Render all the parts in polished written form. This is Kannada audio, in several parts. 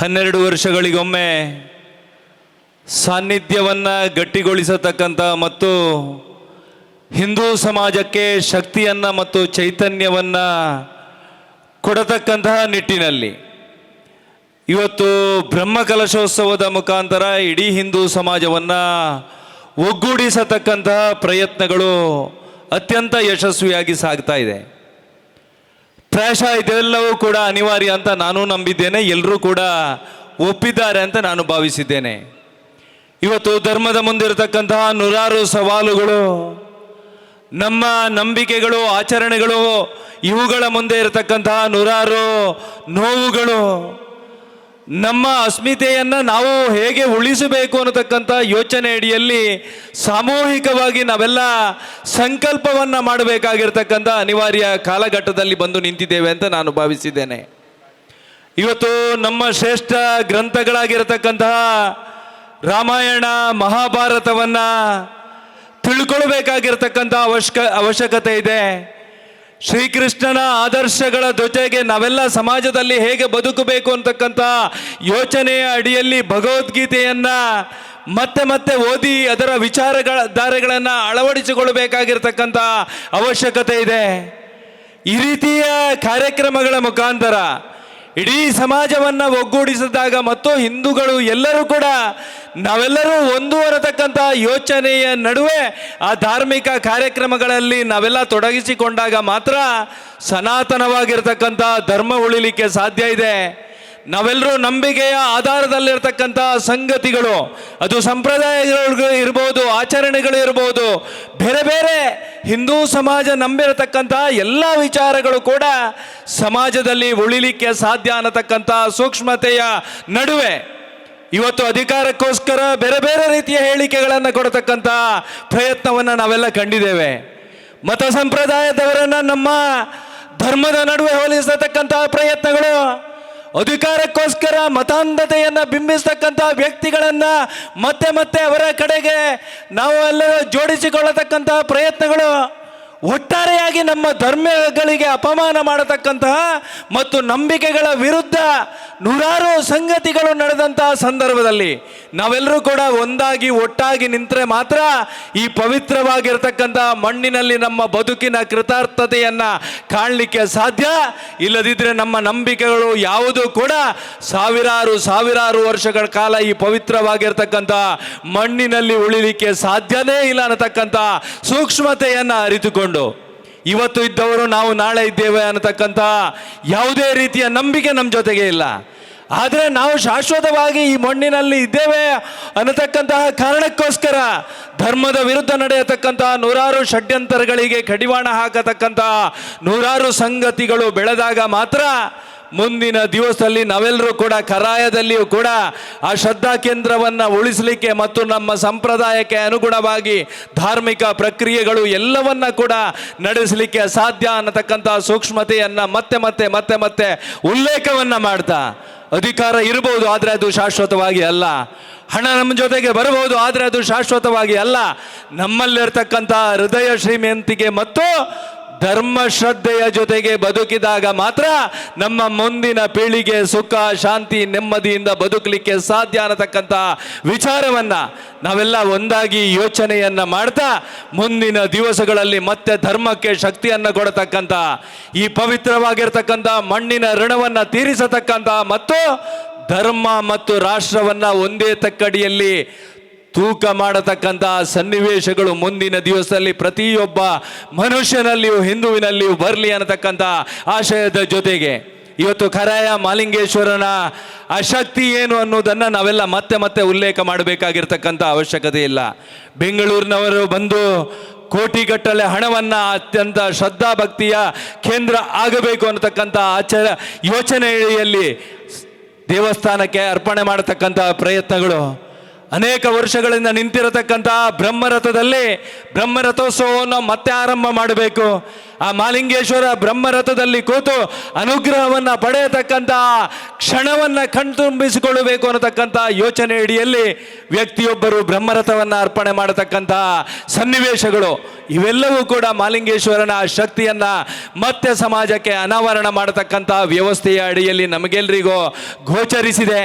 12 ವರ್ಷಗಳಿಗೊಮ್ಮೆ ಸಾನ್ನಿಧ್ಯವನ್ನು ಗಟ್ಟಿಗೊಳಿಸತಕ್ಕಂಥ ಮತ್ತು ಹಿಂದೂ ಸಮಾಜಕ್ಕೆ ಶಕ್ತಿಯನ್ನು ಮತ್ತು ಚೈತನ್ಯವನ್ನು ಕೊಡತಕ್ಕಂತಹ ನಿಟ್ಟಿನಲ್ಲಿ ಇವತ್ತು ಬ್ರಹ್ಮಕಲಶೋತ್ಸವದ ಮುಖಾಂತರ ಇಡೀ ಹಿಂದೂ ಸಮಾಜವನ್ನು ಒಗ್ಗೂಡಿಸತಕ್ಕಂತಹ ಪ್ರಯತ್ನಗಳು ಅತ್ಯಂತ ಯಶಸ್ವಿಯಾಗಿ ಸಾಗ್ತಾ ಇದೆ. ಪ್ರಾಯಶಃ ಇದೆಲ್ಲವೂ ಕೂಡ ಅನಿವಾರ್ಯ ಅಂತ ನಾನು ನಂಬಿದ್ದೇನೆ, ಎಲ್ಲರೂ ಕೂಡ ಒಪ್ಪಿದ್ದಾರೆ ಅಂತ ನಾನು ಭಾವಿಸಿದ್ದೇನೆ. ಇವತ್ತು ಧರ್ಮದ ಮುಂದಿರತಕ್ಕಂತಹ ನೂರಾರು ಸವಾಲುಗಳು, ನಮ್ಮ ನಂಬಿಕೆಗಳು, ಆಚರಣೆಗಳು, ಇವುಗಳ ಮುಂದೆ ಇರತಕ್ಕಂತಹ ನೂರಾರು ನೋವುಗಳು, ನಮ್ಮ ಅಸ್ಮಿತೆಯನ್ನು ನಾವು ಹೇಗೆ ಉಳಿಸಬೇಕು ಅನ್ನತಕ್ಕಂಥ ಯೋಚನೆ ಅಡಿಯಲ್ಲಿ ಸಾಮೂಹಿಕವಾಗಿ ನಾವೆಲ್ಲ ಸಂಕಲ್ಪವನ್ನು ಮಾಡಬೇಕಾಗಿರ್ತಕ್ಕಂಥ ಅನಿವಾರ್ಯ ಕಾಲಘಟ್ಟದಲ್ಲಿ ಬಂದು ನಿಂತಿದ್ದೇವೆ ಅಂತ ನಾನು ಭಾವಿಸಿದ್ದೇನೆ. ಇವತ್ತು ನಮ್ಮ ಶ್ರೇಷ್ಠ ಗ್ರಂಥಗಳಾಗಿರತಕ್ಕಂತಹ ರಾಮಾಯಣ ಮಹಾಭಾರತವನ್ನು ತಿಳ್ಕೊಳ್ಬೇಕಾಗಿರ್ತಕ್ಕಂಥ ಅವಶ್ಯಕತೆ ಇದೆ. ಶ್ರೀಕೃಷ್ಣನ ಆದರ್ಶಗಳ ಜೊತೆಗೆ ನಾವೆಲ್ಲ ಸಮಾಜದಲ್ಲಿ ಹೇಗೆ ಬದುಕಬೇಕು ಅಂತಕ್ಕಂಥ ಯೋಚನೆಯ ಅಡಿಯಲ್ಲಿ ಭಗವದ್ಗೀತೆಯನ್ನು ಮತ್ತೆ ಮತ್ತೆ ಓದಿ ಅದರ ಧಾರೆಗಳನ್ನು ಅಳವಡಿಸಿಕೊಳ್ಳಬೇಕಾಗಿರ್ತಕ್ಕಂಥ ಅವಶ್ಯಕತೆ ಇದೆ. ಈ ರೀತಿಯ ಕಾರ್ಯಕ್ರಮಗಳ ಮುಖಾಂತರ ಇಡೀ ಸಮಾಜವನ್ನು ಒಗ್ಗೂಡಿಸಿದಾಗ ಮತ್ತು ಹಿಂದೂಗಳು ಎಲ್ಲರೂ ಕೂಡ ನಾವೆಲ್ಲರೂ ಒಂದು ಅನ್ನತಕ್ಕಂಥ ಯೋಚನೆಯ ನಡುವೆ ಆ ಧಾರ್ಮಿಕ ಕಾರ್ಯಕ್ರಮಗಳಲ್ಲಿ ನಾವೆಲ್ಲ ತೊಡಗಿಸಿಕೊಂಡಾಗ ಮಾತ್ರ ಸನಾತನವಾಗಿರ್ತಕ್ಕಂಥ ಧರ್ಮ ಉಳಿಲಿಕ್ಕೆ ಸಾಧ್ಯ ಇದೆ. ನಾವೆಲ್ಲರೂ ನಂಬಿಕೆಯ ಆಧಾರದಲ್ಲಿರ್ತಕ್ಕಂಥ ಸಂಗತಿಗಳು, ಅದು ಸಂಪ್ರದಾಯಗಳು ಇರ್ಬೋದು, ಆಚರಣೆಗಳು ಇರ್ಬೋದು, ಬೇರೆ ಬೇರೆ ಹಿಂದೂ ಸಮಾಜ ನಂಬಿರತಕ್ಕಂಥ ಎಲ್ಲ ವಿಚಾರಗಳು ಕೂಡ ಸಮಾಜದಲ್ಲಿ ಉಳಿಲಿಕ್ಕೆ ಸಾಧ್ಯ ಅನ್ನತಕ್ಕಂಥ ಸೂಕ್ಷ್ಮತೆಯ ನಡುವೆ ಇವತ್ತು ಅಧಿಕಾರಕ್ಕೋಸ್ಕರ ಬೇರೆ ಬೇರೆ ರೀತಿಯ ಹೇಳಿಕೆಗಳನ್ನು ಕೊಡತಕ್ಕಂಥ ಪ್ರಯತ್ನವನ್ನು ನಾವೆಲ್ಲ ಕಂಡಿದ್ದೇವೆ. ಮತ ಸಂಪ್ರದಾಯದವರನ್ನು ನಮ್ಮ ಧರ್ಮದ ನಡುವೆ ಹೋಲಿಸತಕ್ಕಂಥ ಪ್ರಯತ್ನಗಳು, ಅಧಿಕಾರಕ್ಕೋಸ್ಕರ ಮತಾಂಧತೆಯನ್ನು ಬಿಂಬಿಸ್ತಕ್ಕಂಥ ವ್ಯಕ್ತಿಗಳನ್ನು ಮತ್ತೆ ಮತ್ತೆ ಅವರ ಕಡೆಗೆ ನಾವು ಎಲ್ಲ ಜೋಡಿಸಿಕೊಳ್ಳತಕ್ಕಂಥ ಪ್ರಯತ್ನಗಳು, ಒಟ್ಟಾರೆಯಾಗಿ ನಮ್ಮ ಧರ್ಮಗಳಿಗೆ ಅಪಮಾನ ಮಾಡತಕ್ಕಂತಹ ಮತ್ತು ನಂಬಿಕೆಗಳ ವಿರುದ್ಧ ನೂರಾರು ಸಂಗತಿಗಳು ನಡೆದಂತಹ ಸಂದರ್ಭದಲ್ಲಿ ನಾವೆಲ್ಲರೂ ಕೂಡ ಒಂದಾಗಿ ಒಟ್ಟಾಗಿ ನಿಂತರೆ ಮಾತ್ರ ಈ ಪವಿತ್ರವಾಗಿರ್ತಕ್ಕಂಥ ಮಣ್ಣಿನಲ್ಲಿ ನಮ್ಮ ಬದುಕಿನ ಕೃತಾರ್ಥತೆಯನ್ನು ಕಾಣಲಿಕ್ಕೆ ಸಾಧ್ಯ. ಇಲ್ಲದಿದ್ದರೆ ನಮ್ಮ ನಂಬಿಕೆಗಳು ಯಾವುದೂ ಕೂಡ ಸಾವಿರಾರು ವರ್ಷಗಳ ಕಾಲ ಈ ಪವಿತ್ರವಾಗಿರ್ತಕ್ಕಂಥ ಮಣ್ಣಿನಲ್ಲಿ ಉಳಿಲಿಕ್ಕೆ ಸಾಧ್ಯನೇ ಇಲ್ಲ ಅನ್ನತಕ್ಕಂಥ ಸೂಕ್ಷ್ಮತೆಯನ್ನು ಅರಿತುಕೊಂಡು ಇವತ್ತು ಇದ್ದವರು ನಾವು ನಾಳೆ ಇದ್ದೇವೆ ಅನ್ನತಕ್ಕಂಥ ಯಾವುದೇ ರೀತಿಯ ನಂಬಿಕೆ ನಮ್ಮ ಜೊತೆಗೆ ಇಲ್ಲ. ಆದರೆ ನಾವು ಶಾಶ್ವತವಾಗಿ ಈ ಮಣ್ಣಿನಲ್ಲಿ ಇದ್ದೇವೆ ಅನ್ನತಕ್ಕಂತಹ ಕಾರಣಕ್ಕೋಸ್ಕರ ಧರ್ಮದ ವಿರುದ್ಧ ನಡೆಯತಕ್ಕಂತಹ ನೂರಾರು ಷಡ್ಯಂತರಗಳಿಗೆ ಕಡಿವಾಣ ಹಾಕತಕ್ಕಂತಹ ನೂರಾರು ಸಂಗತಿಗಳು ಬೆಳೆದಾಗ ಮಾತ್ರ ಮುಂದಿನ ದಿವಸದಲ್ಲಿ ನಾವೆಲ್ಲರೂ ಕೂಡ ಕರಾಯದಲ್ಲಿಯೂ ಕೂಡ ಆ ಶ್ರದ್ಧಾ ಕೇಂದ್ರವನ್ನು ಉಳಿಸಲಿಕ್ಕೆ ಮತ್ತು ನಮ್ಮ ಸಂಪ್ರದಾಯಕ್ಕೆ ಅನುಗುಣವಾಗಿ ಧಾರ್ಮಿಕ ಪ್ರಕ್ರಿಯೆಗಳು ಎಲ್ಲವನ್ನ ಕೂಡ ನಡೆಸಲಿಕ್ಕೆ ಸಾಧ್ಯ ಅನ್ನತಕ್ಕಂಥ ಸೂಕ್ಷ್ಮತೆಯನ್ನು ಮತ್ತೆ ಉಲ್ಲೇಖವನ್ನು ಮಾಡ್ತಾ, ಅಧಿಕಾರ ಇರಬಹುದು ಆದರೆ ಅದು ಶಾಶ್ವತವಾಗಿ ಅಲ್ಲ, ಹಣ ನಮ್ಮ ಜೊತೆಗೆ ಬರಬಹುದು ಆದರೆ ಅದು ಶಾಶ್ವತವಾಗಿ ಅಲ್ಲ, ನಮ್ಮಲ್ಲಿರ್ತಕ್ಕಂಥ ಹೃದಯ ಶ್ರೀಮಂತಿಕೆ ಮತ್ತು ಧರ್ಮ ಶ್ರದ್ಧೆಯ ಜೊತೆಗೆ ಬದುಕಿದಾಗ ಮಾತ್ರ ನಮ್ಮ ಮುಂದಿನ ಪೀಳಿಗೆ ಸುಖ ಶಾಂತಿ ನೆಮ್ಮದಿಯಿಂದ ಬದುಕಲಿಕ್ಕೆ ಸಾಧ್ಯ ಅನ್ನತಕ್ಕಂಥ ವಿಚಾರವನ್ನು ನಾವೆಲ್ಲ ಒಂದಾಗಿ ಯೋಚನೆಯನ್ನು ಮಾಡ್ತಾ ಮುಂದಿನ ದಿವಸಗಳಲ್ಲಿ ಮತ್ತೆ ಧರ್ಮಕ್ಕೆ ಶಕ್ತಿಯನ್ನು ಕೊಡತಕ್ಕಂಥ ಈ ಪವಿತ್ರವಾಗಿರ್ತಕ್ಕಂಥ ಮಣ್ಣಿನ ಋಣವನ್ನು ತೀರಿಸತಕ್ಕಂಥ ಮತ್ತು ಧರ್ಮ ಮತ್ತು ರಾಷ್ಟ್ರವನ್ನು ಒಂದೇ ತಕ್ಕಡಿಯಲ್ಲಿ ತೂಕ ಮಾಡತಕ್ಕಂಥ ಸನ್ನಿವೇಶಗಳು ಮುಂದಿನ ದಿವಸದಲ್ಲಿ ಪ್ರತಿಯೊಬ್ಬ ಮನುಷ್ಯನಲ್ಲಿಯೂ ಹಿಂದುವಿನಲ್ಲಿಯೂ ಬರಲಿ ಅನ್ನತಕ್ಕಂಥ ಆಶಯದ ಜೊತೆಗೆ ಇವತ್ತು ಕರಾಯ ಮಾಲಿಂಗೇಶ್ವರನ ಆ ಶಕ್ತಿ ಏನು ಅನ್ನೋದನ್ನು ನಾವೆಲ್ಲ ಮತ್ತೆ ಉಲ್ಲೇಖ ಮಾಡಬೇಕಾಗಿರ್ತಕ್ಕಂಥ ಅವಶ್ಯಕತೆ ಇಲ್ಲ. ಬೆಂಗಳೂರಿನವರು ಬಂದು ಕೋಟಿಗಟ್ಟಲೆ ಹಣವನ್ನು ಅತ್ಯಂತ ಶ್ರದ್ಧಾ ಭಕ್ತಿಯ ಕೇಂದ್ರ ಆಗಬೇಕು ಅನ್ನತಕ್ಕಂಥ ಯೋಚನೆಯಲ್ಲಿ ದೇವಸ್ಥಾನಕ್ಕೆ ಅರ್ಪಣೆ ಮಾಡತಕ್ಕಂಥ ಪ್ರಯತ್ನಗಳು, ಅನೇಕ ವರ್ಷಗಳಿಂದ ನಿಂತಿರತಕ್ಕಂಥ ಬ್ರಹ್ಮರಥೋತ್ಸವವನ್ನು ಮತ್ತೆ ಆರಂಭ ಮಾಡಬೇಕು, ಆ ಮಾಲಿಂಗೇಶ್ವರ ಬ್ರಹ್ಮರಥದಲ್ಲಿ ಕೂತು ಅನುಗ್ರಹವನ್ನು ಪಡೆಯತಕ್ಕಂತಹ ಕ್ಷಣವನ್ನು ಕಣ್ತುಂಬಿಸಿಕೊಳ್ಳಬೇಕು ಅನ್ನತಕ್ಕಂಥ ಯೋಚನೆ ಅಡಿಯಲ್ಲಿ ವ್ಯಕ್ತಿಯೊಬ್ಬರು ಬ್ರಹ್ಮರಥವನ್ನು ಅರ್ಪಣೆ ಮಾಡತಕ್ಕಂತಹ ಸನ್ನಿವೇಶಗಳು ಇವೆಲ್ಲವೂ ಕೂಡ ಮಾಲಿಂಗೇಶ್ವರನ ಶಕ್ತಿಯನ್ನು ಮತ್ತೆ ಸಮಾಜಕ್ಕೆ ಅನಾವರಣ ಮಾಡತಕ್ಕಂತಹ ವ್ಯವಸ್ಥೆಯ ಅಡಿಯಲ್ಲಿ ನಮಗೆಲ್ಲರಿಗೂ ಗೋಚರಿಸಿದೆ.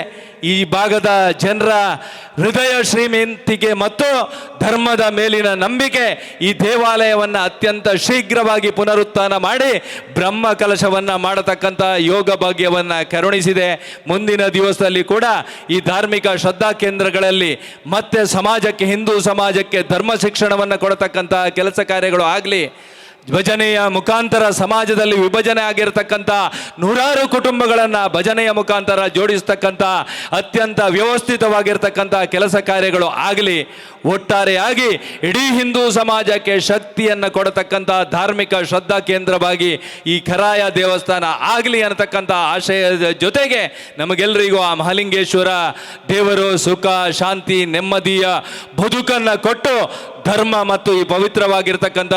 ಈ ಭಾಗದ ಜನರ ಹೃದಯ ಶ್ರೀಮಂತಿಕೆ ಮತ್ತು ಧರ್ಮದ ಮೇಲಿನ ನಂಬಿಕೆ ಈ ದೇವಾಲಯವನ್ನು ಅತ್ಯಂತ ಶೀಘ್ರವಾಗಿ ಪುನರುತ್ಥಾನ ಮಾಡಿ ಬ್ರಹ್ಮ ಕಲಶವನ್ನು ಮಾಡತಕ್ಕಂಥ ಯೋಗ ಭಾಗ್ಯವನ್ನು ಕರುಣಿಸಿದೆ. ಮುಂದಿನ ದಿವಸದಲ್ಲಿ ಕೂಡ ಈ ಧಾರ್ಮಿಕ ಶ್ರದ್ಧಾ ಕೇಂದ್ರಗಳಲ್ಲಿ ಮತ್ತೆ ಸಮಾಜಕ್ಕೆ, ಹಿಂದೂ ಸಮಾಜಕ್ಕೆ ಧರ್ಮ ಶಿಕ್ಷಣವನ್ನು ಕೊಡತಕ್ಕಂಥ ಕೆಲಸ ಕಾರ್ಯಗಳು ಆಗಲಿ. ಭಜನೆಯ ಮುಖಾಂತರ ಸಮಾಜದಲ್ಲಿ ವಿಭಜನೆ ಆಗಿರತಕ್ಕಂಥ ನೂರಾರು ಕುಟುಂಬಗಳನ್ನು ಭಜನೆಯ ಮುಖಾಂತರ ಜೋಡಿಸ್ತಕ್ಕಂಥ ಅತ್ಯಂತ ವ್ಯವಸ್ಥಿತವಾಗಿರ್ತಕ್ಕಂಥ ಕೆಲಸ ಕಾರ್ಯಗಳು ಆಗಲಿ. ಒಟ್ಟಾರೆಯಾಗಿ ಇಡೀ ಹಿಂದೂ ಸಮಾಜಕ್ಕೆ ಶಕ್ತಿಯನ್ನು ಕೊಡತಕ್ಕಂಥ ಧಾರ್ಮಿಕ ಶ್ರದ್ಧಾ ಕೇಂದ್ರವಾಗಿ ಈ ಖರಾಯ ದೇವಸ್ಥಾನ ಆಗಲಿ ಅನ್ನತಕ್ಕಂಥ ಆಶಯದ ಜೊತೆಗೆ ನಮಗೆಲ್ಲರಿಗೂ ಆ ಮಹಾಲಿಂಗೇಶ್ವರ ದೇವರು ಸುಖ, ಶಾಂತಿ, ನೆಮ್ಮದಿಯ ಬದುಕನ್ನು ಕೊಟ್ಟು ಧರ್ಮ ಮತ್ತು ಈ ಪವಿತ್ರವಾಗಿರ್ತಕ್ಕಂಥ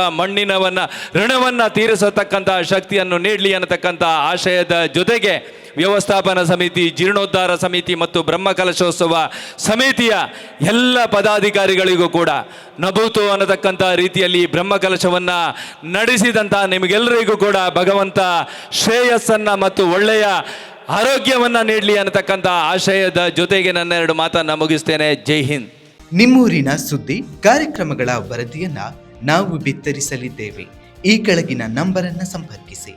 ಋಣವನ್ನು ತೀರಿಸತಕ್ಕಂಥ ಶಕ್ತಿಯನ್ನು ನೀಡಲಿ ಅನ್ನತಕ್ಕಂಥ ಆಶಯದ ಜೊತೆಗೆ ವ್ಯವಸ್ಥಾಪನಾ ಸಮಿತಿ, ಜೀರ್ಣೋದ್ಧಾರ ಸಮಿತಿ ಮತ್ತು ಬ್ರಹ್ಮಕಲಶೋತ್ಸವ ಸಮಿತಿಯ ಎಲ್ಲ ಪದಾಧಿಕಾರಿಗಳಿಗೂ ಕೂಡ ನಭೂತು ಅನ್ನತಕ್ಕಂಥ ರೀತಿಯಲ್ಲಿ ಬ್ರಹ್ಮಕಲಶವನ್ನು ನಡೆಸಿದಂಥ ನಿಮಗೆಲ್ಲರಿಗೂ ಕೂಡ ಭಗವಂತ ಶ್ರೇಯಸ್ಸನ್ನು ಮತ್ತು ಒಳ್ಳೆಯ ಆರೋಗ್ಯವನ್ನು ನೀಡಲಿ ಅನ್ನತಕ್ಕಂಥ ಆಶಯದ ಜೊತೆಗೆ ನನ್ನ 2 ಮಾತನ್ನು ಮುಗಿಸ್ತೇನೆ. ಜೈ ಹಿಂದ್. ನಿಮ್ಮೂರಿನ ಸುದ್ದಿ ಕಾರ್ಯಕ್ರಮಗಳ ವರದಿಯನ್ನ ನಾವು ಬಿತ್ತರಿಸಲಿದ್ದೇವೆ. ಈ ಕೆಳಗಿನ ನಂಬರನ್ನು ಸಂಪರ್ಕಿಸಿ.